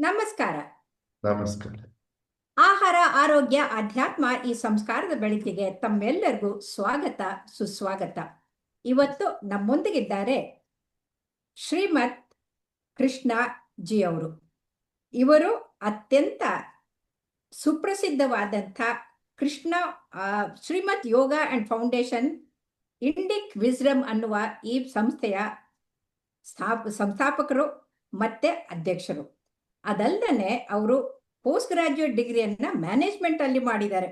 ನಮಸ್ಕಾರ. ನಮಸ್ಕಾರ. ಆಹಾರ, ಆರೋಗ್ಯ, ಅಧ್ಯಾತ್ಮ ಈ ಸಂಸ್ಕಾರದ ಬೆಳಕಿಗೆ ತಮ್ಮೆಲ್ಲರಿಗೂ ಸ್ವಾಗತ, ಸುಸ್ವಾಗತ. ಇವತ್ತು ನಮ್ಮೊಂದಿಗಿದ್ದಾರೆ ಶ್ರೀಮತ್ ಕೃಷ್ಣ ಜಿ ಅವರು. ಇವರು ಅತ್ಯಂತ ಸುಪ್ರಸಿದ್ಧವಾದಂಥ ಕೃಷ್ಣ ಶ್ರೀಮತ್ ಯೋಗ ಅಂಡ್ ಫೌಂಡೇಶನ್ ಇಂಡಿಕ್ ವಿಸ್ಡಮ್ ಅನ್ನುವ ಈ ಸಂಸ್ಥೆಯ ಸಂಸ್ಥಾಪಕರು ಮತ್ತೆ ಅಧ್ಯಕ್ಷರು. ಅದಲ್ಲದೆ ಅವರು ಪೋಸ್ಟ್ ಗ್ರಾಜ್ಯುಯೇಟ್ ಡಿಗ್ರಿಯನ್ನ ಮ್ಯಾನೇಜ್ಮೆಂಟ್ ಅಲ್ಲಿ ಮಾಡಿದ್ದಾರೆ,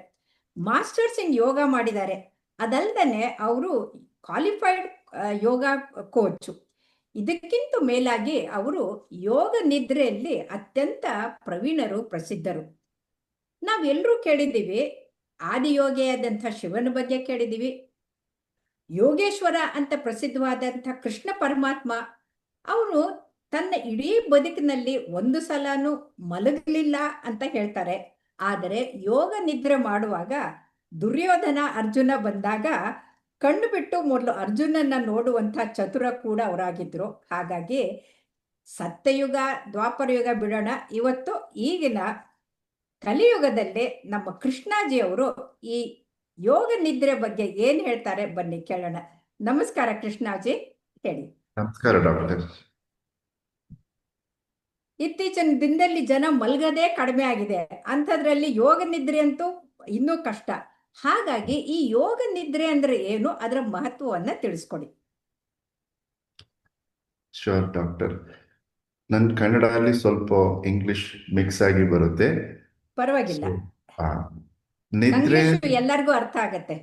ಮಾಸ್ಟರ್ಸ್ ಇನ್ ಯೋಗ ಮಾಡಿದ್ದಾರೆ. ಅದಲ್ಲದೆ ಅವರು ಕ್ವಾಲಿಫೈಡ್ ಯೋಗ ಕೋಚ್. ಇದಕ್ಕಿಂತ ಮೇಲಾಗಿ ಅವರು ಯೋಗ ನಿದ್ರೆಯಲ್ಲಿ ಅತ್ಯಂತ ಪ್ರವೀಣರು, ಪ್ರಸಿದ್ಧರು. ನಾವೆಲ್ಲರೂ ಕೇಳಿದ್ದೀವಿ, ಆದಿಯೋಗಿಯಾದಂಥ ಶಿವನ ಬಗ್ಗೆ ಕೇಳಿದ್ದೀವಿ, ಯೋಗೇಶ್ವರ ಅಂತ ಪ್ರಸಿದ್ಧವಾದಂಥ ಕೃಷ್ಣ ಪರಮಾತ್ಮ. ಅವನು ತನ್ನ ಇಡೀ ಬದುಕಿನಲ್ಲಿ ಒಂದು ಸಲನೂ ಮಲಗಲಿಲ್ಲ ಅಂತ ಹೇಳ್ತಾರೆ. ಆದರೆ ಯೋಗ ನಿದ್ರೆ ಮಾಡುವಾಗ ದುರ್ಯೋಧನ ಅರ್ಜುನ ಬಂದಾಗ ಕಣ್ಣು ಬಿಟ್ಟು ಮೊದಲು ಅರ್ಜುನನ್ನ ನೋಡುವಂಥ ಚತುರ ಕೂಡ ಅವರಾಗಿದ್ರು. ಹಾಗಾಗಿ ಸತ್ಯಯುಗ, ದ್ವಾಪರ ಯುಗ ಬಿಡೋಣ. ಇವತ್ತು ಈಗಿನ ಕಲಿಯುಗದಲ್ಲಿ ನಮ್ಮ ಕೃಷ್ಣಾಜಿ ಅವರು ಈ ಯೋಗ ನಿದ್ರೆ ಬಗ್ಗೆ ಏನ್ ಹೇಳ್ತಾರೆ ಬನ್ನಿ ಕೇಳೋಣ. ನಮಸ್ಕಾರ ಕೃಷ್ಣಾಜಿ, ಹೇಳಿ. ನಮಸ್ಕಾರ ಡಾಕ್ಟರ್. ಇತ್ತೀಚಿನ ದಿನದಲ್ಲಿ ಜನ ಮಲ್ಗದೇ ಕಡಿಮೆ ಆಗಿದೆ, ಅಂಥದ್ರಲ್ಲಿ ಯೋಗ ನಿದ್ರೆ ಅಂತೂ ಇನ್ನೂ ಕಷ್ಟ. ಹಾಗಾಗಿ ಈ ಯೋಗ ನಿದ್ರೆ ಅಂದ್ರೆ ಏನು, ಅದರ ಮಹತ್ವವನ್ನ ತಿಳಿಸ್ಕೊಡಿ. Sure doctor. ನನ್ನ ಕನ್ನಡ ಅಲ್ಲಿ ಸ್ವಲ್ಪ ಇಂಗ್ಲಿಷ್ ಮಿಕ್ಸ್ ಆಗಿ ಬರುತ್ತೆ. ಪರವಾಗಿಲ್ಲ, ನಿದ್ರೆ ಎಲ್ಲರಿಗೂ ಅರ್ಥ ಆಗತ್ತೆ.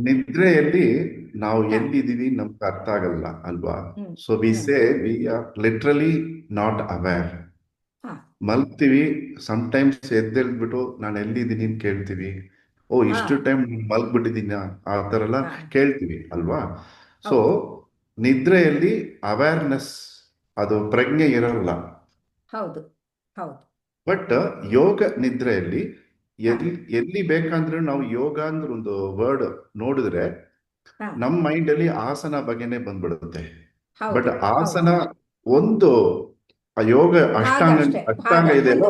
ನಿದ್ರೆಯಲ್ಲಿ ನಾವು ಎಲ್ಲಿದ್ದೀವಿ ನಮ್ಗೆ ಅರ್ಥ ಆಗಲ್ಲ ಅಲ್ವಾ? So we say we are literally not aware. ಮಲ್ಗ್ತೀವಿ, ಸಮ್ಟೈಮ್ಸ್ ಎದ್ದೇಳ್ಬಿಟ್ಟು ನಾನು ಎಲ್ಲಿದ್ದೀನಿ ಅಂತ ಕೇಳ್ತೀವಿ. ಓ, ಇಷ್ಟು ಟೈಮ್ ಮಲ್ಗ್ಬಿಟ್ಟಿದ್ದೀನ, ಆ ಥರ ಎಲ್ಲ ಕೇಳ್ತೀವಿ ಅಲ್ವಾ? ಸೊ ನಿದ್ರೆಯಲ್ಲಿ ಅವೇರ್ನೆಸ್, ಅದು ಪ್ರಜ್ಞೆ ಇರಲ್ಲ. ಹೌದು ಹೌದು. ಬಟ್ ಯೋಗ ನಿದ್ರೆಯಲ್ಲಿ ಎಲ್ಲಿ ಬೇಕಂದ್ರೆ ನಾವು ಯೋಗ ಅಂದ್ರೆ ಒಂದು ವರ್ಡ್ ನೋಡಿದ್ರೆ ನಮ್ಮ ಮೈಂಡ್ ಅಲ್ಲಿ ಆಸನ ಬಗ್ಗೆನೆ ಬಂದ್ಬಿಡುತ್ತೆ. ಬಟ್ ಆಸನ ಒಂದು ಯೋಗ ಅಷ್ಟಾಂಗ ಇದೆಯಲ್ಲ,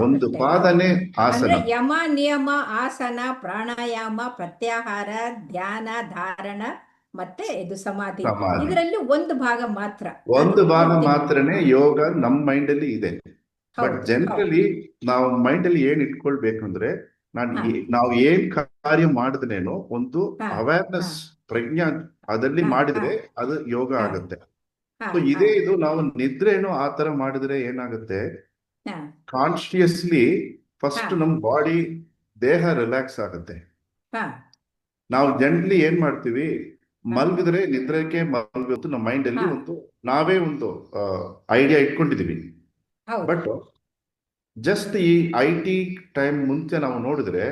ಒಂದು ಪಾದನೆ ಆಸನ. ಯಮ, ನಿಯಮ, ಆಸನ, ಪ್ರಾಣಾಯಾಮ, ಪ್ರತ್ಯಾಹಾರ, ಧ್ಯಾನ, ಧಾರಣ ಮತ್ತೆ ಇದು ಸಮಾಧಿ. ಇದರಲ್ಲಿ ಒಂದು ಭಾಗ ಮಾತ್ರನೇ ಯೋಗ ನಮ್ಮ ಮೈಂಡ್ ಅಲ್ಲಿ ಇದೆ. ಬಟ್ ಜನರಲಿ ನಾವು ಮೈಂಡ್ ಅಲ್ಲಿ ಏನ್ ಇಟ್ಕೊಳ್ಬೇಕಂದ್ರೆ, ನಾವು ಏನ್ ಕಾರ್ಯ ಮಾಡಿದ್ರೇನೋ ಒಂದು ಅವೇರ್ನೆಸ್, ಪ್ರಜ್ಞಾ ಅದಲ್ಲಿ ಮಾಡಿದ್ರೆ ಅದು ಯೋಗ ಆಗುತ್ತೆ. ಸೊ ಇದು ನಾವು ನಿದ್ರೇನು ಆ ತರ ಮಾಡಿದ್ರೆ ಏನಾಗುತ್ತೆ, ಕಾನ್ಶಿಯಸ್ಲಿ ಫಸ್ಟ್ ನಮ್ ಬಾಡಿ, ದೇಹ ರಿಲ್ಯಾಕ್ಸ್ ಆಗುತ್ತೆ. ನಾವು ಜನರಲಿ ಏನ್ ಮಾಡ್ತೀವಿ, ಮಲ್ಗಿದ್ರೆ ನಿದ್ರೆಗೆ ಮಲ್ಗೋದು ನಮ್ಮ ಮೈಂಡ್ ಅಲ್ಲಿ ನಾವೇ ಒಂದು ಐಡಿಯಾ ಇಟ್ಕೊಂಡಿದೀವಿ. ಬಟ್ ಜಸ್ಟ್ ಈ IT ಟೈಮ್ ಮುಂಚೆ ನಾವು ನೋಡಿದ್ರೆ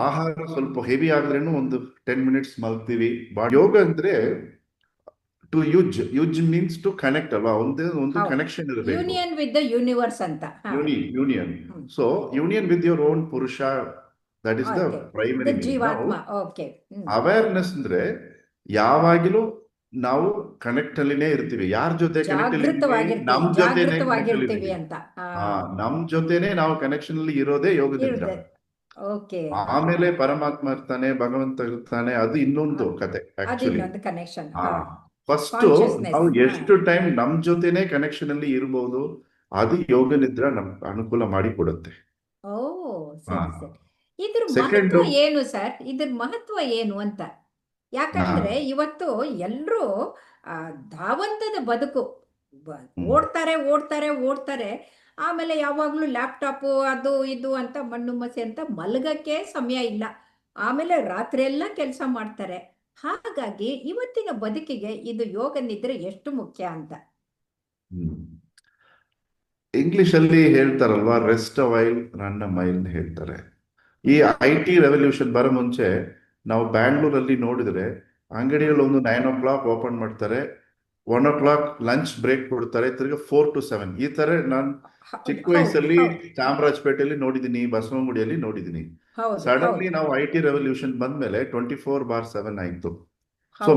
ಆಹಾರ ಸ್ವಲ್ಪ ಹೆವಿ ಆದ್ರೇನು ಒಂದು 10 ಮಿನಿಟ್ಸ್ ಮಲ್ಗ್ತೀವಿ. ಯೋಗ ಅಂದ್ರೆ ಟು ಯುಜ್ ಮೀನ್ಸ್ ಟು ಕನೆಕ್ಟ್ ಅಲ್ವಾ? ಒಂದು ಕನೆಕ್ಷನ್ ಇರಬೇಕು, ಯೂನಿಯನ್ ವಿತ್ ದ ಯೂನಿವರ್ಸ್ ಅಂತ. Union. So union with your own ಪುರುಷ, ದಟ್ ಇಸ್ ದ ಪ್ರೈಮರಿ ಜೀವಾತ್ಮ. ಅವೇರ್ನೆಸ್ ಅಂದ್ರೆ ಯಾವಾಗಲೂ ನಾವು ಕನೆಕ್ಟ್ ಅಲ್ಲಿನೇ ಇರ್ತೀವಿ. ಯಾರ ಜೊತೆ ಕನೆಕ್ಟ್ ಅಲ್ಲಿ? ನಮ್ ಜೊತೆನೆ ನಾವು ಕನೆಕ್ಷನ್ ಅಲ್ಲಿ ಇರೋದೇ ಯೋಗದಿಂದ. ಆಮೇಲೆ ಪರಮಾತ್ಮ ಇರ್ತಾನೆ, ಭಗವಂತ ಇರ್ತಾನೆ, ಅದು ಇನ್ನೊಂದು ಕತೆ ಆಕ್ಚುಲಿ. ಫಸ್ಟ್ ನಾವು ಎಷ್ಟು ಟೈಮ್ ನಮ್ ಜೊತೆನೆ ಕನೆಕ್ಷನ್ ಅಲ್ಲಿ ಇರಬಹುದು, ಅದು ಯೋಗ ನಿದ್ರೆ ನಮ್ಗೆ ಅನುಕೂಲ ಮಾಡಿ ಕೊಡುತ್ತೆ. ಇದ್ರ ಮಹತ್ವ ಏನು ಸರ್? ಇದ್ರ ಮಹತ್ವ ಏನು ಅಂತ? ಯಾಕಂದ್ರೆ ಇವತ್ತು ಎಲ್ರೂ ಧಾವಂತದ ಬದುಕು, ಓಡ್ತಾರೆ ಓಡ್ತಾರೆ ಓಡ್ತಾರೆ, ಆಮೇಲೆ ಯಾವಾಗ್ಲೂ ಲ್ಯಾಪ್ಟಾಪ್ ಅದು ಇದು ಅಂತ ಮಣ್ಣು ಮಸಿ ಅಂತ ಮಲಗಕ್ಕೆ ಸಮಯ ಇಲ್ಲ, ಆಮೇಲೆ ರಾತ್ರಿ ಎಲ್ಲ ಕೆಲಸ ಮಾಡ್ತಾರೆ. ಹಾಗಾಗಿ ಇವತ್ತಿನ ಬದುಕಿಗೆ ಇದು ಯೋಗ ನಿದ್ರೆ ಎಷ್ಟು ಮುಖ್ಯ ಅಂತ. ಇಂಗ್ಲಿಷ್ ಅಲ್ಲಿ ಹೇಳ್ತಾರಲ್ವಾ, rest a while run a mile ಹೇಳ್ತಾರೆ. ಈ IT ರೆವಲ್ಯೂಷನ್ ಬರೋ ಮುಂಚೆ ನಾವು ಬ್ಯಾಂಗ್ಳೂರಲ್ಲಿ ನೋಡಿದ್ರೆ ಅಂಗಡಿಯಲ್ಲಿ ಒಂದು 9 o'clock ಓಪನ್ ಮಾಡ್ತಾರೆ, 1 o'clock ಲಂಚ್ ಬ್ರೇಕ್ ಕೊಡ್ತಾರೆ, ತಿರ್ಗಿ 4 to 7. ಈ ತರ ನಾನು ಚಿಕ್ಕ ವಯಸ್ಸಲ್ಲಿ ಚಾಮರಾಜಪೇಟೆಯಲ್ಲಿ ನೋಡಿದೀನಿ, ಬಸವನಗುಡಿಯಲ್ಲಿ ನೋಡಿದೀನಿ. ಸಡನ್ಲಿ ನಾವು IT ರೆವಲ್ಯೂಷನ್ ಬಂದ್ಮೇಲೆ 24/7 ಆಯ್ತು. ಸೊ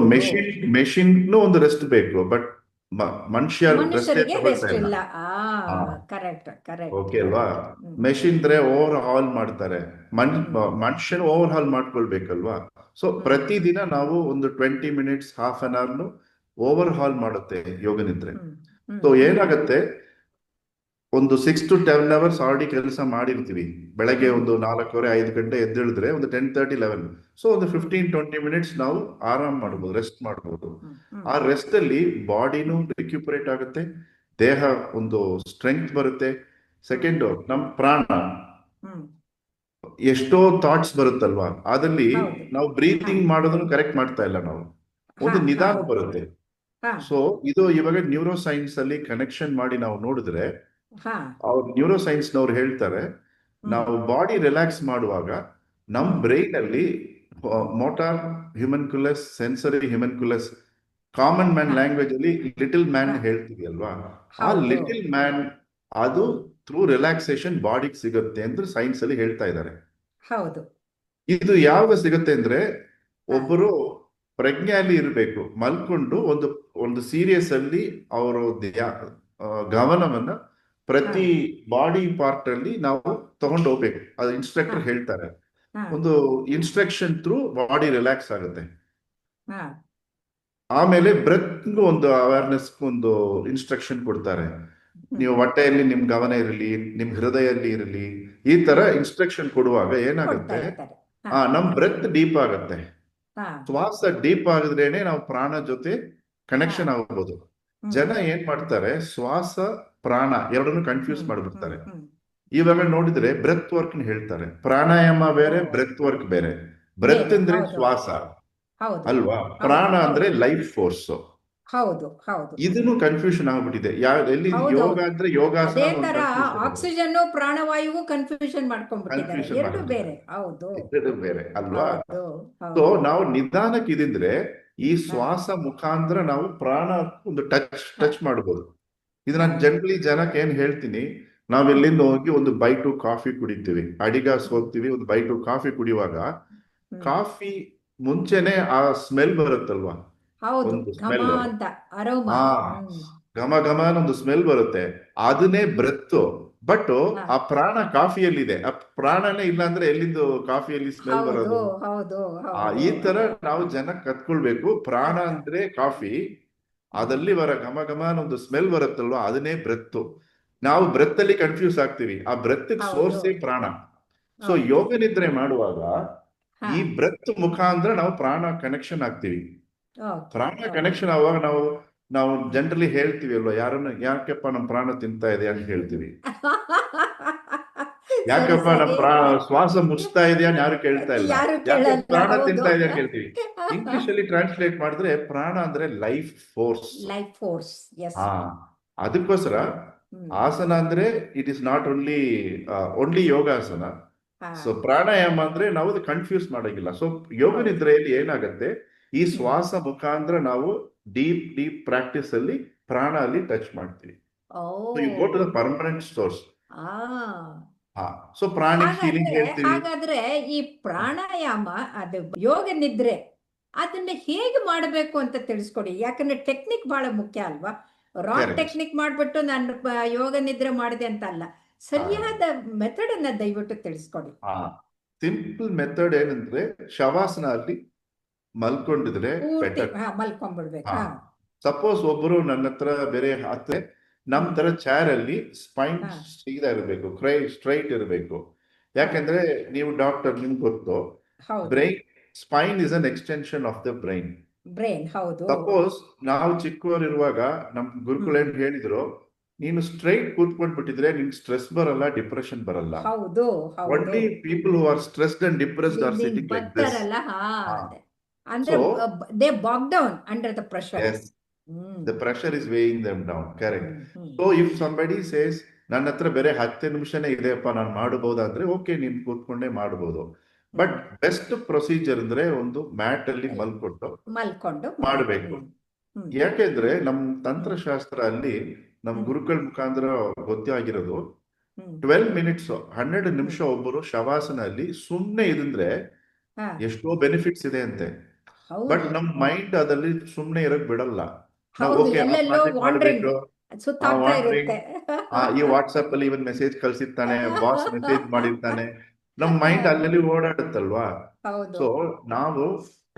ಮೆಷಿನ್ ಒಂದು ರೆಸ್ಟ್ ಬೇಕು, ಬಟ್ ಮನುಷ್ಯ ರೆಸ್ಟೇ ಮನುಷ್ಯರಿಗೆ ತಗೊಳ್ತಾ ರೆಸ್ಟ್ ಇಲ್ಲ. ಇಲ್ಲ. ಹಾ, ಕರೆಕ್ಟ್ ಕರೆಕ್ಟ್ ಓಕೆ ಅಲ್ವಾ? ಕರೆಕ್ಟ್. ಮೆಷಿನ್ ದ್ರೆ ಓವರ್ ಹಾಲ್ ಮಾಡ್ತಾರೆ, ಹ್ಮ್ ಮನುಷ್ಯನು ಓವರ್ ಹಾಲ್ ಮಾಡ್ಕೊಳ್ಬೇಕಲ್ವಾ? ಸೊ ಹ್ಮ್ ಪ್ರತಿದಿನ ನಾವು ಒಂದು 20 ಮಿನಿಟ್ಸ್ ಹಾಫ್ ಅನ್ ಅವರ್ನು ಓವರ್ ಹಾಲ್ ಮಾಡುತ್ತೆ ಯೋಗ ನಿದ್ರೆ. ಹ್ಮ್ ಹ್ಮ್ ಸೊ ಹ್ಮ್ ಏನಾಗತ್ತೆ, ಒಂದು 6 to 10 hours ಆಲ್ರೆಡಿ ಕೆಲಸ ಮಾಡಿರ್ತೀವಿ. ಬೆಳಗ್ಗೆ ಹ್ಮ್ ಒಂದು 4:15-5 ಗಂಟೆ ಎದ್ದೇಳಿದ್ರೆ ಒಂದು 10:30-11, ಸೊ ಒಂದು ಹ್ಮ್ 15-20 ಮಿನಿಟ್ಸ್ ನಾವು ಆರಾಮ್ ಹ್ಮ್ ಮಾಡ್ಬೋದು, ರೆಸ್ಟ್ ಮಾಡ್ಬೋದು. ಹ್ಮ್ ಆ ಹ್ಮ್ ರೆಸ್ಟ್ ಅಲ್ಲಿ ಬಾಡಿನೂ ರಿಕ್ಯುಪರೇಟ್ ಆಗುತ್ತೆ, ದೇಹ ಒಂದು ಸ್ಟ್ರೆಂಗ್ತ್ ಬರುತ್ತೆ. ಹ್ಮ್ ಸೆಕೆಂಡ್, ನಮ್ ಪ್ರಾಣ, ಹ್ಮ್ ಎಷ್ಟೋ ಥಾಟ್ಸ್ ಬರುತ್ತಲ್ವಾ, ಅದಲ್ಲಿ ಹೌದು. ನಾವು ಹಾ ಬ್ರೀತಿಂಗ್ ಮಾಡೋದನ್ನು ಕರೆಕ್ಟ್ ಮಾಡ್ತಾ ಇಲ್ಲ ನಾವು, ಹಾ ಒಂದು ಹಾ ನಿಧಾನ ಬರುತ್ತೆ. ಹಾ ಸೊ ಇದು ಇವಾಗ ನ್ಯೂರೋ ಸೈನ್ಸ್ ಅಲ್ಲಿ ಕನೆಕ್ಷನ್ ಮಾಡಿ ನಾವು ನೋಡಿದ್ರೆ, ಹಾ ಅವ್ರು ನ್ಯೂರೋ ಸೈನ್ಸ್ನವ್ರು ಹೇಳ್ತಾರೆ, ಹ್ಮ್ ನಾವು ಬಾಡಿ ರಿಲ್ಯಾಕ್ಸ್ ಮಾಡುವಾಗ ನಮ್ಮ ಹ್ಮ್ ಬ್ರೈನ್ ಅಲ್ಲಿ ಮೋಟಾರ್ ಹ್ಯೂಮನ್ಕುಲಸ್, ಸೆನ್ಸರಿ ಹ್ಯೂಮನ್ಕುಲಸ್, ಕಾಮನ್ ಮ್ಯಾನ್ ಹಾ ಲ್ಯಾಂಗ್ವೇಜ್ ಅಲ್ಲಿ ಲಿಟಲ್ ಮ್ಯಾನ್ ಹಾ ಹೇಳ್ತೀವಿ ಅಲ್ವಾ, ಆ ಹೌದು. ಲಿಟಲ್ ಮ್ಯಾನ್ ಅದು ಹ್ಮ್ ಥ್ರೂ ರಿಲ್ಯಾಕ್ಸೇಷನ್ ಬಾಡಿಗೆ ಸಿಗುತ್ತೆ ಅಂತ ಸೈನ್ಸ್ ಅಲ್ಲಿ ಹೇಳ್ತಾ ಇದ್ದಾರೆ. ಹೌದು. ಇದು ಯಾವಾಗ ಸಿಗುತ್ತೆ ಅಂದ್ರೆ, ಹಾ ಒಬ್ಬರು ಪ್ರಜ್ಞೆಯಲ್ಲಿ ಇರಬೇಕು, ಮಲ್ಕೊಂಡು ಒಂದು ಒಂದು ಸೀರಿಯಸ್ ಅಲ್ಲಿ ಅವರು ಗಮನವನ್ನ ಹಾ ಪ್ರತಿ ಬಾಡಿ ಪಾರ್ಟ್ ಅಲ್ಲಿ ನಾವು ತಗೊಂಡು ಹೋಗ್ಬೇಕು. ಅದು ಹಾ ಇನ್ಸ್ಟ್ರಕ್ಟರ್ ಹೇಳ್ತಾರೆ. ಹಾ ಒಂದು ಇನ್ಸ್ಟ್ರಕ್ಷನ್ ಥ್ರೂ ಬಾಡಿ ರಿಲ್ಯಾಕ್ಸ್ ಆಗುತ್ತೆ. ಹಾ ಆಮೇಲೆ ಬ್ರೆತ್ ಒಂದು ಅವೇರ್ನೆಸ್ ಒಂದು ಇನ್ಸ್ಟ್ರಕ್ಷನ್ ಕೊಡ್ತಾರೆ. ಹ್ಮ್ ನೀವು ಹೊಟ್ಟೆಯಲ್ಲಿ ನಿಮ್ ಗಮನ ಇರಲಿ, ನಿಮ್ ಹೃದಯಲ್ಲಿ ಇರಲಿ, ಈ ತರ ಹ್ಮ್ ಇನ್ಸ್ಟ್ರಕ್ಷನ್ ಕೊಡುವಾಗ ಕೊಡ್ತಾ ಏನಾಗುತ್ತೆ, ಇರ್ತಾರೆ. ಹಾ ನಮ್ ಬ್ರೆತ್ ಡೀಪ್ ಆಗುತ್ತೆ. ಹಾ ಶ್ವಾಸ ಡೀಪ್ ಆಗಿದ್ರೇನೆ ನಾವು ಪ್ರಾಣ ಜೊತೆ ಹಾ ಕನೆಕ್ಷನ್ ಆಗ್ಬೋದು. ಹ್ಮ್ ಜನ ಏನ್ ಮಾಡ್ತಾರೆ, ಶ್ವಾಸ ಪ್ರಾಣ ಎರಡನ್ನು ಕನ್ಫ್ಯೂಸ್ ಹ್ಮ್ ಹ್ಮ್ ಮಾಡ್ಬಿಡ್ತಾರೆ. ಹ್ಮ್ ಇವಾಗ ನೋಡಿದ್ರೆ ಬ್ರೆತ್ ವರ್ಕ್ ಹೇಳ್ತಾರೆ, ಪ್ರಾಣಾಯಾಮ ಓ ಬೇರೆ, ಬ್ರೆತ್ ವರ್ಕ್ ಬೇರೆ. ಬ್ರೆತ್ ಬೇರೆ. ಅಂದ್ರೆ ಹೌದು ಶ್ವಾಸ ಹೌದು ಅಲ್ವಾ, ಹೌದು ಪ್ರಾಣ ಅಂದ್ರೆ ಹೌದು ಲೈಫ್ ಫೋರ್ಸ್. ಹೌದು ಹೌದು ಇದನ್ನು ಕನ್ಫ್ಯೂಷನ್ ಆಗ್ಬಿಟ್ಟಿದೆ. ಎಲ್ಲಿ ಯೋಗ ಹೌದೌದು. ಅಂದ್ರೆ ಯೋಗಾಸನ ಅದೇ ಅಂತ ಒಂದು ತರ ಕನ್ಫ್ಯೂಷನ್ ಇದೆ, ಆಕ್ಸಿಜನ್ನು ಪ್ರಾಣವಾಯುವು ಕನ್ಫ್ಯೂಷನ್ ಮಾಡ್ಕೊಂಡ್ಬಿಟ್ಟಿದ್ದಾರೆ. ಕನ್ಫ್ಯೂಷನ್ ಎರಡು ಬೇರೆ. ಮಾಡ್ಬಿಟ್ಟಿದ್ದಾರೆ. ಹೌದು ಇದು ಬೇರೆ ಅಲ್ವಾ? ಹೌದು ಸೊ ಹೌದು. ನಾವು ನಿಧಾನಕ್ಕೆ ಇದಿದ್ರೆ ಈ ಹಾ ಶ್ವಾಸ ಮುಖಾಂತರ ನಾವು ಪ್ರಾಣ ಒಂದು ಟಚ್ ಹಾ ಟಚ್ ಮಾಡಬಹುದು. ಇದು ಹಾ ನಾನು ಜನರಲಿ ಜನಕ್ಕೆ ಏನ್ ಹೇಳ್ತೀನಿ, ನಾವ್ ಹ್ಮ್ ಎಲ್ಲಿಂದ ಹೋಗಿ ಒಂದು ಬೈಟು ಕಾಫಿ ಕುಡಿತೀವಿ, ಅಡಿಗಾಸ್ ಹ್ಮ್ ಹೋಗ್ತೀವಿ, ಒಂದು ಬೈಟು ಕಾಫಿ ಕುಡಿಯುವಾಗ ಹ್ಮ್ ಕಾಫಿ ಮುಂಚೆನೆ ಆ ಸ್ಮೆಲ್ ಬರುತ್ತಲ್ವಾ, ಹೌದು. ಒಂದು ಘಮ ಸ್ಮೆಲ್, ಅಂತ ಅರೋಮ. ಆ ಹ್ಮ್ ಘಮ ಘಮ ಒಂದು ಸ್ಮೆಲ್ ಬರುತ್ತೆ, ಅದನ್ನೇ ಬ್ರೆತ್. ಬಟ್ ಹಾ ಆ ಪ್ರಾಣ ಕಾಫಿಯಲ್ಲಿದೆ, ಆ ಪ್ರಾಣನೇ ಇಲ್ಲ ಅಂದ್ರೆ ಎಲ್ಲಿಂದು ಕಾಫಿಯಲ್ಲಿ ಸ್ಮೆಲ್ ಹೌದು ಬರೋದು? ಹೌದು ಹೌದು ಈ ತರ ನಾವು ಜನ ಕತ್ಕೊಳ್ಬೇಕು, ಪ್ರಾಣ ಅರ್ಥ. ಅಂದ್ರೆ ಕಾಫಿ, ಹ್ಮ್ ಅದಲ್ಲಿ ಬರ ಘಮ ಘಮ ಒಂದು ಸ್ಮೆಲ್ ಬರುತ್ತಲ್ವಾ, ಅದನ್ನೇ ಬ್ರೆತ್. ನಾವು ಬ್ರೆತ್ ಅಲ್ಲಿ ಕನ್ಫ್ಯೂಸ್ ಆಗ್ತೀವಿ, ಆ ಬ್ರೆತ್ ಹೌದು ಸೋರ್ಸೇ ಪ್ರಾಣ. ಸೊ ಹೌದು. ಯೋಗ ನಿದ್ರೆ ಮಾಡುವಾಗ ಹಾ ಈ ಬ್ರೆತ್ ಮುಖಾಂತರ ನಾವು ಪ್ರಾಣ ಕನೆಕ್ಷನ್ ಆಗ್ತೀವಿ. ಓಕೆ ಪ್ರಾಣ ಓಕೆ. ಕನೆಕ್ಷನ್ ಆಗುವಾಗ ನಾವು ನಾವು ಹ್ಮ್ ಜನರಲಿ ಹೇಳ್ತೀವಿ ಅಲ್ವಾ, ಯಾರನ್ನ ಯಾಕೆಪ್ಪ ನಮ್ಮ ಪ್ರಾಣ ತಿಂತಾ ಇದೆ ಅಂತ ಹೇಳ್ತೀವಿ. ಸರಿ ಯಾಕಪ್ಪ ನಮ್ಮ ಸರಿ. ಶ್ವಾಸ ಮುಚ್ತಾ ಇದೆಯಾ ಅಂತ ಯಾರು ಕೇಳ್ತಾ ಇಲ್ಲ, ಯಾರು ಯಾಕೆ ಕೇಳಲ್ಲ. ಪ್ರಾಣ ಹೌದು. ತಿಂತಾ ಇದೆಯಾ ಅಂತ ಕೇಳ್ತೀವಿ. ಇಂಗ್ಲಿಷ್ ಅಲ್ಲಿ ಟ್ರಾನ್ಸ್ಲೇಟ್ ಮಾಡಿದ್ರೆ ಪ್ರಾಣ ಅಂದ್ರೆ life force. Life force. Yes. ಹಾ, ಅದಕ್ಕೋಸ್ಕರ ಹ್ಮ್ ಹ್ಮ್ ಆಸನ ಅಂದ್ರೆ it is not only only yogasana. ಹಾ ಸೊ ಪ್ರಾಣಾಯಾಮ ಅಂದ್ರೆ ನಾವು ಕನ್ಫ್ಯೂಸ್ ಮಾಡಂಗಿಲ್ಲ. ಸೊ ಯೋಗ ಹೌದು. ನಿದ್ರೆಯಲ್ಲಿ ಏನಾಗುತ್ತೆ, ಈ ಹ್ಮ್ ಶ್ವಾಸ ಮುಖಾಂತರ ನಾವು ಡೀಪ್ ಡೀಪ್ ಪ್ರಾಕ್ಟೀಸ್ ಅಲ್ಲಿ ಪ್ರಾಣ ಅಲ್ಲಿ ಟಚ್ ಮಾಡ್ತೀವಿ. So you go to the O permanent source. ಆ ಹಾ, ಸೊ ಪ್ರಾಣಿಕ್ ಹೀಲಿಂಗ್ ಹಾಗಾದ್ರೆ ಹೇಳ್ತೀವಿ. ಹಾಗಾದ್ರೆ ಈ ಪ್ರಾಣಾಯಾಮ, ಅದು ಯೋಗ ನಿದ್ರೆ, ಅದನ್ನ ಹೇಗೆ ಮಾಡಬೇಕು ಅಂತ ತಿಳಿಸ್ಕೊಡಿ. ಯಾಕಂದ್ರೆ ಟೆಕ್ನಿಕ್ ಬಹಳ ಮುಖ್ಯ ಅಲ್ವಾ? Wrong correct. ಟೆಕ್ನಿಕ್ ಮಾಡ್ಬಿಟ್ಟು ನಾನು ಯೋಗ ನಿದ್ರೆ ಮಾಡಿದೆ ಅಂತ ಅಲ್ಲ. ಸರಿಯಾದ ಮೆಥಡ್ ಅನ್ನ ದಯವಿಟ್ಟು ತಿಳಿಸ್ಕೊಡಿ. ಹಾ, ಸಿಂಪಲ್ ಮೆಥಡ್ ಏನಂದ್ರೆ, ಶವಾಸನ ಅಲ್ಲಿ ಮಲ್ಕೊಂಡಿದ್ರೆ ಪೂರ್ತಿ ಬೆಟರ್. ಮಲ್ಕೊಂಡ್ಬಿಡ್ಬೇಕು. ಹಾ, ಹಾ ಸಪೋಸ್ ಒಬ್ಬರು ನನ್ನ ಹತ್ರ ಬೇರೆ ಹತ್ರ ನಮ್ ಹ್ಮ್ ತರ ಚೇರ್ ಅಲ್ಲಿ ಸ್ಪೈನ್ ಹಾ ಸೀದಾ ಇರಬೇಕು, ಸ್ಟ್ರೈಟ್ ಇರಬೇಕು. ಹಾ ಯಾಕಂದ್ರೆ ನೀವು ಡಾಕ್ಟರ್, ನಿಮ್ಗೆ ಗೊತ್ತು, ಹೌದು. Brain spine is an extension of the brain. Brain. ಹೌದು. ಸಪೋಸ್ ನಾವು ಚಿಕ್ಕವರಿರುವಾಗ ನಮ್ ಗುರುಗಳು ಹ್ಮ್ ಏನ್ ಹೇಳಿದ್ರು, ನೀನು ಸ್ಟ್ರೈಟ್ ಕೂತ್ಕೊಂಡ್ ಬಿಟ್ಟಿದ್ರೆ ನಿನ್ಗೆ ಸ್ಟ್ರೆಸ್ ಬರಲ್ಲ, ಡಿಪ್ರೆಷನ್ ಬರಲ್ಲ. ಹೌದು ಹೌದು. Only people who are stressed and depressed are sitting like this. ಬರ್ತಾರಲ್ಲ. ಹಾ ಅದೇ. ಅಂದ್ರೆ so they back down under the pressure. Yes, hmm the pressure is weighing them down. Correct. Hmm So if somebody says, ನನ್ನ ಹತ್ರ ಬೇರೆ 10 ನಿಮಿಷನೇ ಇದೆಯಪ್ಪ ನಾನು ಮಾಡಬಹುದಾ ಅಂದ್ರೆ, ಓಕೆ, ನೀನ್ ಕೂತ್ಕೊಂಡೇ ಮಾಡಬಹುದು. ಬಟ್ ಹ್ಮ್ ಬೆಸ್ಟ್ ಪ್ರೊಸೀಜರ್ ಅಂದ್ರೆ ಒಂದು ಮ್ಯಾಟ್ ಅಲ್ಲಿ ಮಲ್ಕೊಂಡು ಮಲ್ಕೊಂಡು ಮಾಡಬೇಕು. ಹ್ಮ್ ಹ್ಮ್ ಯಾಕೆಂದ್ರೆ ನಮ್ ಹ್ಮ್ ತಂತ್ರಶಾಸ್ತ್ರ ಅಲ್ಲಿ ನಮ್ ಹ್ಮ್ ಗುರುಗಳ ಮುಖಾಂತರ ಗೊತ್ತೇ ಆಗಿರೋದು, ಹ್ಮ್ 12 ಮಿನಿಟ್ಸ್ 12 ನಿಮಿಷ ಹ್ಮ್ ಒಬ್ಬರು ಶವಾಸನ ಅಲ್ಲಿ ಸುಮ್ಮನೆ ಇದ್ರೆ ಹಾ ಎಷ್ಟೋ ಬೆನಿಫಿಟ್ಸ್ ಇದೆ ಅಂತೆ. ಬಟ್ ಹೌದು. ನಮ್ ಮೈಂಡ್ ಅದಲ್ಲಿ ಸುಮ್ಮನೆ ಇರಕ್ ಬಿಡಲ್ಲ. ನಾವು ಹೌದು, ಓಕೆ ಆ ಎಲ್ಲೆಲ್ಲೋ ಪ್ರಾಜೆಕ್ಟ್ ವಾಂಡ್ರಿಂಗ್ ಮಾಡಬೇಕು, ಆ ಸುತ್ತಾಗ್ತಾ ವಾಂಡ್ರಿಂಗ್, ಇರುತ್ತೆ. ಈ ವಾಟ್ಸಪ್ ಅಲ್ಲಿ ಇವನ್ ಮೆಸೇಜ್ ಕಳ್ಸಿರ್ತಾನೆ, ಬಾಸ್ ಮೆಸೇಜ್ ಮಾಡಿರ್ತಾನೆ, ನಮ್ ಮೈಂಡ್ ಅಲ್ಲಲ್ಲಿ ಓಡಾಡುತ್ತಲ್ವಾ. ಹೌದು. ಸೊ ನಾವು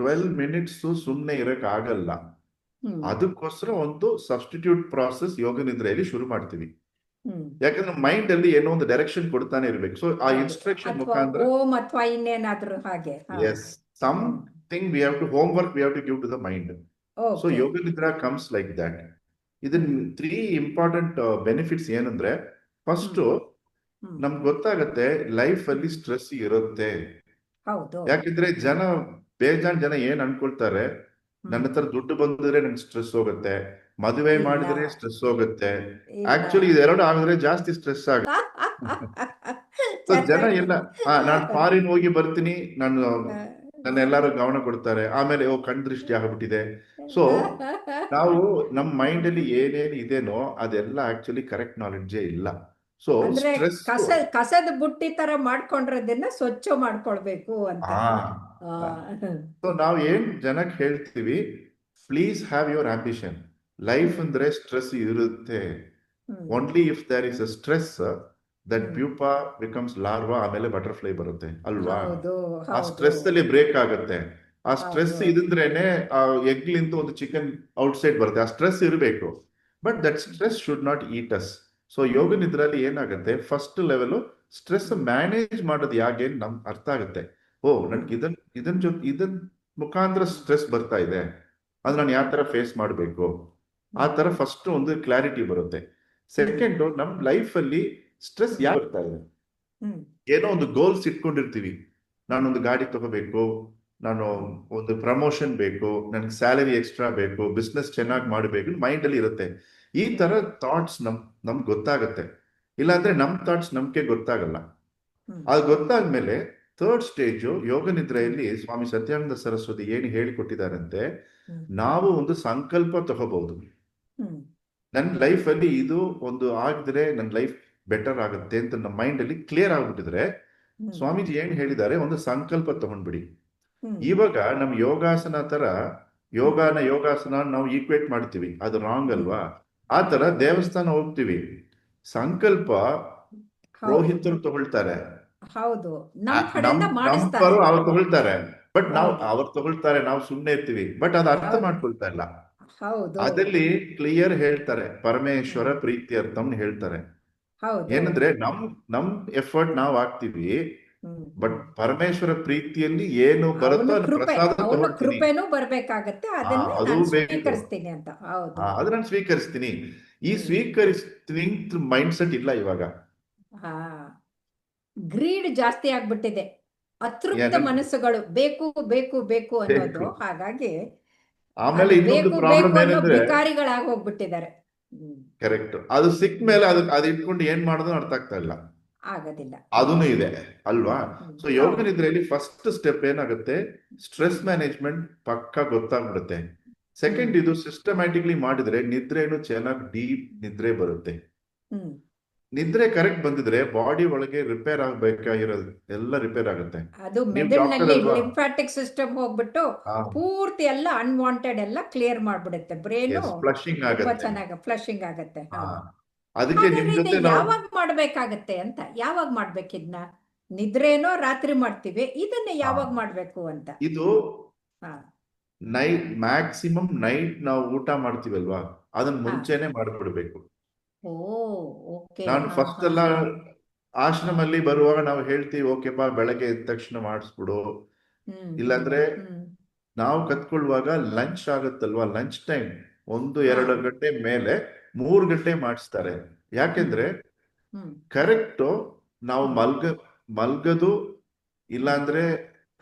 12 ಮಿನಿಟ್ಸ್ ಸುಮ್ಮನೆ ಇರಕ್ ಆಗಲ್ಲ. ಹ್ಮ್ ಅದಕ್ಕೋಸ್ಕರ ಒಂದು ಸಬ್ಸ್ಟಿಟ್ಯೂಟ್ ಪ್ರಾಸೆಸ್ ಯೋಗ ನಿದ್ರೆಯಲ್ಲಿ ಶುರು ಮಾಡ್ತೀವಿ. ಹ್ಮ್ ಯಾಕಂದ್ರೆ ಮೈಂಡ್ ಅಲ್ಲಿ ಏನೋ ಒಂದು ಡೈರೆಕ್ಷನ್ ಕೊಡ್ತಾನೆ ಇರ್ಬೇಕು. ಸೊ ಆ ಹೌದು. ಇನ್ಸ್ಟ್ರಕ್ಷನ್ ಅಥವಾ ಮುಖಾಂತರ ಓಂ ಅಥವಾ ಇನ್ನೇನಾದ್ರೂ ಹಾಗೆ. ಹಾ. Yes something we have to homework we have to give to the mind. So okay. yoga nidra comes like that. ಇದನ್ ಹ್ಮ್ 3 ಇಂಪಾರ್ಟೆಂಟ್ ಬೆನಿಫಿಟ್ಸ್ ಏನಂದ್ರೆ, ಫಸ್ಟ್ ಹ್ಮ್ ಹ್ಮ್ ನಮ್ಗೆ ಗೊತ್ತಾಗತ್ತೆ ಲೈಫ್ ಅಲ್ಲಿ ಹ್ಮ್ ಸ್ಟ್ರೆಸ್ ಇರುತ್ತೆ. ಹೌದು. ಯಾಕಂದ್ರೆ ಬೇಜಾನ್ ಜನ ಏನ್ ಅನ್ಕೊಳ್ತಾರೆ, ಹ್ಮ್ ನನ್ನ ಹತ್ರ ದುಡ್ಡು ಬಂದಿದ್ರೆ ನನ್ಗೆ ಸ್ಟ್ರೆಸ್ ಹೋಗುತ್ತೆ, ಮದುವೆ ಇಲ್ಲ ಮಾಡಿದ್ರೆ ಸ್ಟ್ರೆಸ್ ಹೋಗುತ್ತೆ. ಇಲ್ಲ. ಆಕ್ಚುಲಿ ಇದೆರಡು ಆಗಿದ್ರೆ ಜಾಸ್ತಿ ಸ್ಟ್ರೆಸ್ ಆಗುತ್ತೆ. ಸೊ ಜನ ಚೆನ್ನಾಗಿ. ಎಲ್ಲ ನಾನು ಫಾರಿನ್ ಹೋಗಿ ಬರ್ತೀನಿ, ನಾನು ಹ. ನನ್ನ ಎಲ್ಲರೂ ಗಮನ ಕೊಡ್ತಾರೆ, ಆಮೇಲೆ ಕಣ್ ದೃಷ್ಟಿ ಆಗ್ಬಿಟ್ಟಿದೆ. ಸೊ ನಾವು ನಮ್ಮ ಮೈಂಡ್ ಅಲ್ಲಿ ಏನೇನು ಇದೆನೋ ಅದೆಲ್ಲ ಆಕ್ಚುಲಿ ಕರೆಕ್ಟ್ ನಾಲೆಡ್ಜೇ ಇಲ್ಲ. ಸೊ ಅಂದ್ರೆ ಸ್ಟ್ರೆಸ್ ಕಸದ ಬುಟ್ಟಿ ತರ ಮಾಡ್ಕೊಂಡಿರೋದನ್ನ ಸ್ವಚ್ಛ ಮಾಡ್ಕೊಳ್ಬೇಕು ಅಂತ. ಆ, ಸೊ ನಾವು ಏನ್ ಜನಕ್ಕೆ ಹೇಳ್ತೀವಿ, please have your ambition. Life ಹ್ಮ್ ಅಂದ್ರೆ ಸ್ಟ್ರೆಸ್ ಇರುತ್ತೆ. Hmm only if there is a stress that hmm pupa becomes larva, ಆಮೇಲೆ ಬಟರ್ಫ್ಲೈ ಬರುತ್ತೆ ಅಲ್ವಾ. ಹೌದು ಆ ಹೌದು ಸ್ಟ್ರೆಸ್ ಅಲ್ಲಿ ಬ್ರೇಕ್ ಆಗುತ್ತೆ. ಆ ಸ್ಟ್ರೆಸ್ ಹೌದು. ಇದ್ರೇನೆ ಆ ಎಗ್ಲಿಂದ ಒಂದು ಚಿಕನ್ ಔಟ್ಸೈಡ್ ಬರುತ್ತೆ. ಆ ಸ್ಟ್ರೆಸ್ ಇರಬೇಕು, but that stress should not eat us. So yoga hmm ನಿದ್ರಲ್ಲಿ ಏನಾಗುತ್ತೆ, first level stress hmm manage ಮಾಡೋದು ಯಾಕೆ ನಮ್ ಅರ್ಥ ಆಗುತ್ತೆ. ಓ ಹ್ಮ್ ನನ್ಗೆ ಇದನ್ ಮುಖಾಂತರ ಸ್ಟ್ರೆಸ್ ಬರ್ತಾ ಇದೆ, ಅದು ಹ್ಮ್ ನಾನು ಯಾವ ತರ ಫೇಸ್ ಮಾಡಬೇಕು, ಆ ಹ್ಮ್ ತರ ಫಸ್ಟ್ ಒಂದು ಕ್ಲಾರಿಟಿ ಬರುತ್ತೆ. ಹ್ಮ್ ಸೆಕೆಂಡ್, ನಮ್ ಲೈಫ್ ಅಲ್ಲಿ ಸ್ಟ್ರೆಸ್ ಹ್ಮ್ ಯಾಕೆ ಬರ್ತಾ ಇದೆ. ಹ್ಮ್ ಏನೋ ಒಂದು ಗೋಲ್ಸ್ ಇಟ್ಕೊಂಡಿರ್ತೀವಿ, ನಾನೊಂದು ಗಾಡಿ ತಗೋಬೇಕು, ನಾನು ಹ್ಮ್ ಒಂದು ಪ್ರಮೋಷನ್ ಬೇಕು, ನನ್ಗೆ ಸ್ಯಾಲರಿ ಎಕ್ಸ್ಟ್ರಾ ಬೇಕು, ಬಿಸ್ನೆಸ್ ಹ್ಮ್ ಚೆನ್ನಾಗಿ ಮಾಡಬೇಕು, ಮೈಂಡ್ ಅಲ್ಲಿ ಇರುತ್ತೆ. ಈ ತರ ಹ್ಮ್ ಥಾಟ್ಸ್ ನಮ್ಗೆ ಗೊತ್ತಾಗತ್ತೆ. ಇಲ್ಲಾಂದ್ರೆ ನಮ್ ಥಾಟ್ಸ್ ನಮ್ಗೆ ಗೊತ್ತಾಗಲ್ಲ. ಹ್ಮ್ ಅದು ಗೊತ್ತಾದ್ಮೇಲೆ ಥರ್ಡ್ ಸ್ಟೇಜು ಯೋಗ ಹ್ಮ್ ನಿದ್ರೆಯಲ್ಲಿ ಸ್ವಾಮಿ ಸತ್ಯಾನಂದ ಸರಸ್ವತಿ ಏನು ಹೇಳಿಕೊಟ್ಟಿದ್ದಾರಂತೆ, ಹ್ಮ್ ನಾವು ಒಂದು ಸಂಕಲ್ಪ ತಗೋಬಹುದು. ಹ್ಮ್ ನನ್ನ ಲೈಫ್ ಅಲ್ಲಿ ಇದು ಒಂದು ಆಗಿದ್ರೆ ನನ್ನ ಲೈಫ್ ಬೆಟರ್ ಆಗುತ್ತೆ ಅಂತ ನಮ್ಮ ಮೈಂಡ್ ಅಲ್ಲಿ ಕ್ಲಿಯರ್ ಆಗ್ಬಿಟ್ಟಿದ್ರೆ, ಹ್ಮ್ ಸ್ವಾಮೀಜಿ ಏನ್ ಹೇಳಿದ್ದಾರೆ, ಒಂದು ಸಂಕಲ್ಪ ತಗೊಂಡ್ಬಿಡಿ. ಹ್ಮ್ ಇವಾಗ ನಮ್ ಯೋಗಾಸನ ತರ ಯೋಗಾಸನ ನಾವು ಈಕ್ವೇಟ್ ಮಾಡ್ತೀವಿ, ಅದು ರಾಂಗ್ ಹ್ಮ್ ಅಲ್ವಾ. ಆ ತರ ದೇವಸ್ಥಾನ ಹೋಗ್ತೀವಿ, ಸಂಕಲ್ಪ ಹೌದು ಪುರೋಹಿತರು ತಗೊಳ್ತಾರೆ, ಹೌದು. ನಮ್ ನಮ್ ಕಡೆಯಿಂದ ಮಾಡಿಸ್ತಾರೆ. ನಂಬರು ಅವ್ರು ತಗೊಳ್ತಾರೆ. ಬಟ್ ನಾವು ಹೌದು ಅವ್ರು ತಗೊಳ್ತಾರೆ, ನಾವು ಸುಮ್ಮನೆ ಇರ್ತೀವಿ, ಬಟ್ ಅದು ಅರ್ಥ ಹೌದು ಮಾಡ್ಕೊಳ್ತಾ ಇಲ್ಲ. ಹೌದು. ಅದಲ್ಲಿ ಕ್ಲಿಯರ್ ಹೇಳ್ತಾರೆ, ಪರಮೇಶ್ವರ ಹ್ಮ್ ಪ್ರೀತ್ಯರ್ಥಂ ಹೇಳ್ತಾರೆ. ಹೌದು. ಏನಂದ್ರೆ ನಮ್ ಎಫರ್ಟ್ ನಾವು ಹಾಕ್ತಿವಿ, ಹ್ಮ್ ಬಟ್ ಹ್ಮ್ ಪರಮೇಶ್ವರ ಪ್ರೀತಿಯಲ್ಲಿ ಏನು ಬರುತ್ತೋ ಅವನು ಅದು ಕೃಪೆ ಪ್ರಸಾದ ಅವನು ತಗೊಳ್ತೀನಿ. ಕೃಪೆನೂ ಬರ್ಬೇಕಾಗತ್ತೆ, ಅದನ್ನ ಅದು ನಾನು ಬೇಕು, ಸ್ವೀಕರಿಸ್ತೀನಿ ಅಂತ. ಹೌದು. ಅದು ನಾನು ಸ್ವೀಕರಿಸ್ತೀನಿ. ಈ ಹ್ಮ್ ಸ್ವೀಕರಿಸ್ತೀನಿ ಮೈಂಡ್ ಸೆಟ್ ಇಲ್ಲ ಇವಾಗ. ಹಾ. ಗ್ರೀಡ್ ಜಾಸ್ತಿ ಆಗ್ಬಿಟ್ಟಿದೆ, ಅತೃಪ್ತ ಏನಂತ ಮನಸ್ಸುಗಳು, ಬೇಕು ಬೇಕು ಬೇಕು ಅನ್ನೋದು. ಬೇಕು. ಹಾಗಾಗಿ ಆಮೇಲೆ ಅದು ಇನ್ನೊಂದು ಬೇಕು ಬೇಕು ಪ್ರಾಬ್ಲಮ್ ಅನ್ನೋ ಏನಂದ್ರೆ, ಭಿಕಾರಿಗಳಾಗಿ ಹೋಗ್ಬಿಟ್ಟಿದ್ದಾರೆ. ಹ್ಮ್ ಕರೆಕ್ಟ್, ಅದು ಸಿಕ್ಕ ಹ್ಮ್ ಮೇಲೆ ಅದು ಇಟ್ಕೊಂಡು ಏನ್ ಮಾಡೋದು ಅರ್ಥ ಆಗ್ತಾ ಇಲ್ಲ. ಆಗೋದಿಲ್ಲ. ಅದೂನು ಇದೆ ಅಲ್ವಾ. ಸೊ ಯೋಗ ಹೌದು. ನಿದ್ರೆಯಲ್ಲಿ ಫಸ್ಟ್ ಸ್ಟೆಪ್ ಏನಾಗುತ್ತೆ, ಸ್ಟ್ರೆಸ್ ಹ್ಮ್ ಮ್ಯಾನೇಜ್ಮೆಂಟ್ ಪಕ್ಕ ಗೊತ್ತಾಗ್ಬಿಡುತ್ತೆ. ಹ್ಮ್ ಸೆಕೆಂಡ್, ಇದು ಸಿಸ್ಟಮ್ಯಾಟಿಕ್ಲಿ ಮಾಡಿದ್ರೆ ನಿದ್ರೆನು ಚೆನ್ನಾಗಿ ಡೀಪ್ ನಿದ್ರೆ ಬರುತ್ತೆ. ಹ್ಮ್ ನಿದ್ರೆ ಕರೆಕ್ಟ್ ಬಂದಿದ್ರೆ ಬಾಡಿ ಒಳಗೆ ರಿಪೇರ್ ಆಗ್ಬೇಕಾಗಿರೋದು ಎಲ್ಲ ರಿಪೇರ್ ಆಗುತ್ತೆ. ಅದು ನೀವು ಡಾಕ್ಟರ್ ಮೆದುಳಿನಲ್ಲಿ ಅಲ್ವಾ. ಲಿಂಫ್ಯಾಟಿಕ್ ಸಿಸ್ಟಮ್ ಹೋಗ್ಬಿಟ್ಟು ಪೂರ್ತಿ ಎಲ್ಲ ಅನ್ವಾಂಟೆಡ್ ಎಲ್ಲ ಕ್ಲಿಯರ್ ಮಾಡ್ಬಿಡುತ್ತೆ. ಬ್ರೇನು ಎಸ್, ಫ್ಲಶಿಂಗ್ ತುಂಬಾ ಆಗತ್ತೆ. ಚೆನ್ನಾಗಿ ಫ್ಲಶಿಂಗ್ ಆಗತ್ತೆ. ಹಾ, ಹಾ. ಅದಕ್ಕೆ ನಿಮ್ ಹಾಗಾದ್ರೆ ಇದು ಜೊತೆ ನಾವು ಯಾವಾಗ ಮಾಡ್ಬೇಕಾಗತ್ತೆ ಅಂತ, ಯಾವಾಗ ಮಾಡ್ಬೇಕಿದ್ನ? ನಿದ್ರೇನೋ ರಾತ್ರಿ ಮಾಡ್ತೀವಿ, ಇದನ್ನ ಹಾ, ಯಾವಾಗ ಮಾಡ್ಬೇಕು ಅಂತ? ಇದು ಹಾ ನೈಟ್ ಮ್ಯಾಕ್ಸಿಮಮ್ ನೈಟ್ ನಾವು ಊಟ ಮಾಡ್ತೀವಲ್ವಾ, ಅದನ್ನ ಹಾ. ಮುಂಚೆನೆ ಮಾಡ್ಬಿಡ್ಬೇಕು. ಓ, ಓಕೆ. ನಾನು ಹಾ ಫಸ್ಟ್ ಹಾ ಎಲ್ಲ ಹಾ ಹಾ. ಆಶ್ರಮಲ್ಲಿ ಬರುವಾಗ ನಾವು ಹೇಳ್ತೀವಿ, ಓಕೆಪಾ ಬೆಳಗ್ಗೆ ಎದ್ದ ತಕ್ಷಣ ಮಾಡಿಸ್ಬಿಡು. ಹ್ಮ್ ಹ್ಮ್ ಇಲ್ಲಾಂದ್ರೆ ಹ್ಮ್ ನಾವು ಕತ್ಕೊಳ್ಳುವಾಗ ಲಂಚ್ ಆಗುತ್ತಲ್ವಾ, ಲಂಚ್ ಟೈಮ್ 1-2 ಗಂಟೆ ಮೇಲೆ 3 ಗಂಟೆ ಮಾಡಿಸ್ತಾರೆ. ಹ್ಮ್ ಯಾಕೆಂದ್ರೆ ಹ್ಮ್ ಕರೆಕ್ಟ್ ನಾವು ಹ್ಮ್ ಮಲ್ಗದು, ಇಲ್ಲಾಂದ್ರೆ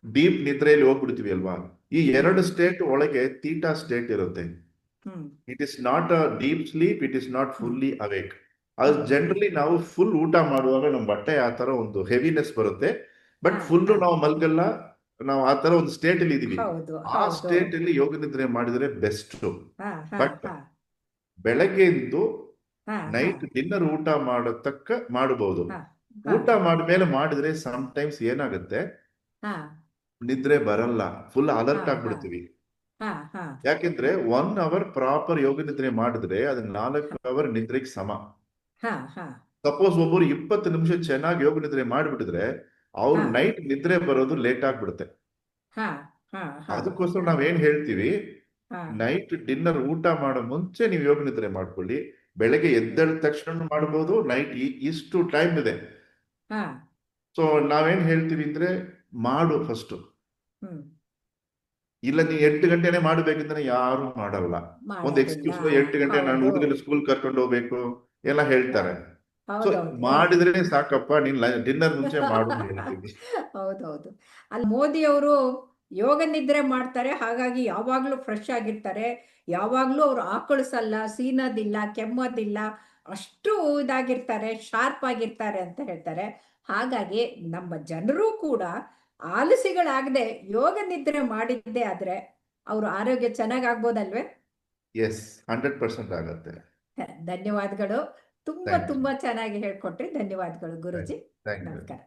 ಡೀಪ್ ನಿದ್ರೆಯಲ್ಲಿ ಹೋಗ್ಬಿಡ್ತೀವಿ ಅಲ್ವಾ. ಈ ಹ್ಮ್ ಎರಡು ಸ್ಟೇಟ್ ಒಳಗೆ ತೀಟಾ ಸ್ಟೇಟ್ ಇರುತ್ತೆ. Hmm it is not a deep sleep, it is not hmm fully awake. ಅದು ಹ್ಮ್ ಜನರಲಿ ನಾವು ಫುಲ್ ಊಟ ಮಾಡುವಾಗ ನಮ್ಮ ಬಟ್ಟೆ ಆ ತರ ಒಂದು ಹೆವಿನೆಸ್ ಬರುತ್ತೆ, ಬಟ್ ಹಾ ಫುಲ್ ಹಾ. ನಾವು ಮಲ್ಗಲ್ಲ. ನಾವು ಆ ತರ ಒಂದು ಸ್ಟೇಟ್ ಅಲ್ಲಿ ಇದೀವಿ. ಹೌದು ಆ ಹೌದು. ಸ್ಟೇಟ್ ಅಲ್ಲಿ ಯೋಗ ನಿದ್ರೆ ಮಾಡಿದ್ರೆ ಬೆಸ್ಟ್. ಹಾ ಹಾ ಬಟ್ ಹಾ ಬೆಳಗ್ಗೆ ಎದ್ದು ಹಾ ಹಾ ನೈಟ್ ಡಿನ್ನರ್ ಊಟ ಮಾಡೋ ತಕ್ಕ ಮಾಡಬಹುದು. ಹಾ ಹಾ ಊಟ ಮಾಡಿದ್ಮೇಲೆ ಮಾಡಿದ್ರೆ ಸಮ್ ಟೈಮ್ಸ್ ಏನಾಗುತ್ತೆ, ಹಾ ನಿದ್ರೆ ಬರಲ್ಲ, ಫುಲ್ ಹಾ ಅಲರ್ಟ್ ಹಾ ಆಗ್ಬಿಡ್ತೀವಿ. ಹಾ ಹಾ ಯಾಕೆಂದ್ರೆ 1 ಅವರ್ ಪ್ರಾಪರ್ ಯೋಗ ನಿದ್ರೆ ಮಾಡಿದ್ರೆ ಅದು 4 ಅವರ್ ನಿದ್ರೆಗೆ ಸಮ. ಹಾ ಹಾ ಸಪೋಸ್ ಒಬ್ಬರು 20 ನಿಮಿಷ ಚೆನ್ನಾಗಿ ಯೋಗ ನಿದ್ರೆ ಮಾಡಿಬಿಟ್ಟಿದ್ರೆ ಅವ್ರು ಹಾ ನೈಟ್ ನಿದ್ರೆ ಬರೋದು ಲೇಟ್ ಆಗ್ಬಿಡುತ್ತೆ. ಹಾ ಹಾ ಹಾ ಅದಕ್ಕೋಸ್ಕರ ನಾವೇನ್ ಹೇಳ್ತೀವಿ, ಹಾ ನೈಟ್ ಡಿನ್ನರ್ ಊಟ ಮಾಡೋ ಮುಂಚೆ ನೀವು ಯೋಗ ನಿದ್ರೆ ಮಾಡ್ಕೊಳ್ಳಿ. ಬೆಳಗ್ಗೆ ಎದ್ದೇಳ ತಕ್ಷಣ ಮಾಡ್ಬೋದು. ನೈಟ್ ಇಷ್ಟು ಟೈಮ್ ಇದೆ. ಹಾ ಸೊ ನಾವೇನ್ ಹೇಳ್ತೀವಿ ಅಂದ್ರೆ ಮಾಡು ಫಸ್ಟ್. ಹ್ಮ್ ಇಲ್ಲ ನೀ 8 ಗಂಟೆನೆ ಮಾಡ್ಬೇಕಂದ್ರೆ ಯಾರು ಮಾಡಲ್ಲ. ಒಂದು ಮಾಡೋದಿಲ್ಲ. ಎಕ್ಸ್ಕ್ಯೂಸ್ 8 ಗಂಟೆ ನಾನು ಹೌದು ಹುಡುಗನ ಸ್ಕೂಲ್ ಕರ್ಕೊಂಡು ಹೋಗ್ಬೇಕು ಎಲ್ಲ ಹೇಳ್ತಾರೆ. ಸೊ ಹೌದೌದು ಮಾಡಿದ್ರೆ ಸಾಕಪ್ಪ, ನೀನ್ ಡಿನ್ನರ್ ಮುಂಚೆ ಮಾಡು ಅಂತ ಹೇಳ್ತೀವಿ. ಹೌದೌದು. ಅಲ್ಲಿ ಮೋದಿಯವರು ಯೋಗ ನಿದ್ರೆ ಮಾಡ್ತಾರೆ, ಹಾಗಾಗಿ ಯಾವಾಗಲೂ ಫ್ರೆಶ್ ಆಗಿರ್ತಾರೆ. ಯಾವಾಗಲೂ ಅವರು ಆಕಳಿಸಲ್ಲ, ಸೀನೋದಿಲ್ಲ, ಕೆಮ್ಮೋದಿಲ್ಲ, ಅಷ್ಟು ಇದಾಗಿರ್ತಾರೆ, ಶಾರ್ಪ್ ಆಗಿರ್ತಾರೆ ಅಂತ ಹೇಳ್ತಾರೆ. ಹಾಗಾಗಿ ನಮ್ಮ ಜನರು ಕೂಡ ಆಲಸಿಗಳಾಗದೆ ಯೋಗ ನಿದ್ರೆ ಮಾಡಿದ್ದೇ ಆದ್ರೆ ಅವ್ರ ಆರೋಗ್ಯ ಚೆನ್ನಾಗಾಗ್ಬೋದಲ್ವೇ? ಎಸ್, 100% ಆಗತ್ತೆ. ಧನ್ಯವಾದಗಳು. ತುಂಬಾ ಥ್ಯಾಂಕ್ ಯು. ತುಂಬಾ ಚೆನ್ನಾಗಿ ಹೇಳ್ಕೊಟ್ರಿ. ಧನ್ಯವಾದಗಳು ಗುರೂಜಿ. Thank you. ನಮಸ್ಕಾರ.